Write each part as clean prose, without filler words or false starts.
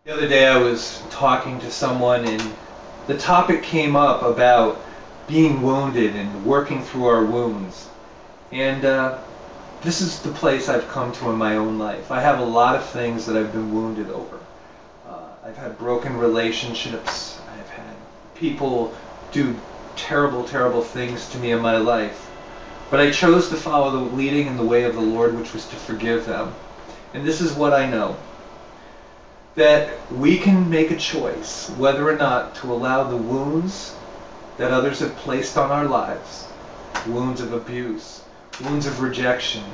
The other day I was talking to someone and the topic came up about being wounded and working through our wounds. And this is the place I've come to in my own life. I have a lot of things that I've been wounded over. I've had broken relationships. I've had people do terrible, terrible things to me in my life. But I chose to follow the leading and the way of the Lord, which was to forgive them. And this is what I know. That we can make a choice whether or not to allow the wounds that others have placed on our lives, wounds of abuse, wounds of rejection,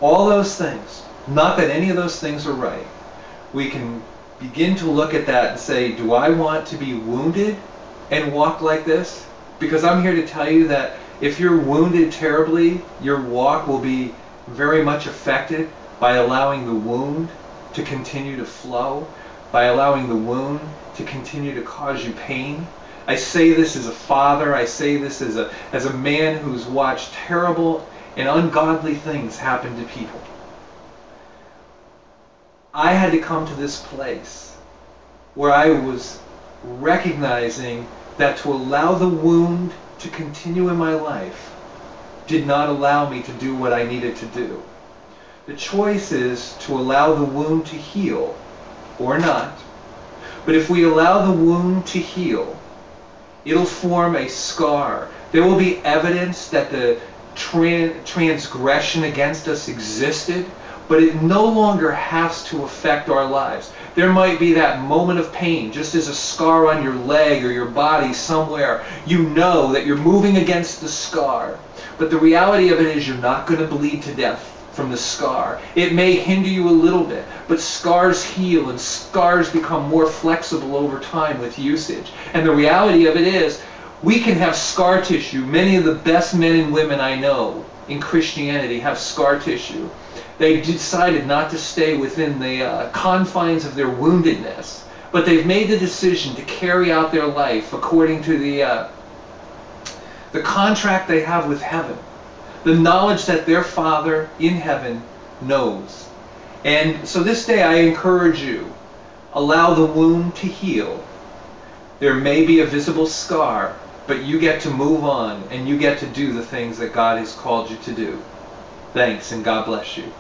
all those things, not that any of those things are right. We can begin to look at that and say, do I want to be wounded and walk like this? Because I'm here to tell you that if you're wounded terribly, your walk will be very much affected by allowing the wound to continue to flow, by allowing the wound to continue to cause you pain. I say this as a father, I say this as a man who's watched terrible and ungodly things happen to people. I had to come to this place where I was recognizing that to allow the wound to continue in my life did not allow me to do what I needed to do. The choice is to allow the wound to heal or not. But if we allow the wound to heal, it'll form a scar. There will be evidence that the transgression against us existed, but it no longer has to affect our lives. There might be that moment of pain, just as a scar on your leg or your body somewhere. You know that you're moving against the scar, but the reality of it is you're not going to bleed to death from the scar. It may hinder you a little bit, but scars heal and scars become more flexible over time with usage. And the reality of it is, we can have scar tissue. Many of the best men and women I know in Christianity have scar tissue. They decided not to stay within the confines of their woundedness, but they've made the decision to carry out their life according to the contract they have with heaven. The knowledge that their Father in heaven knows. And so this day I encourage you, allow the wound to heal. There may be a visible scar, but you get to move on and you get to do the things that God has called you to do. Thanks, and God bless you.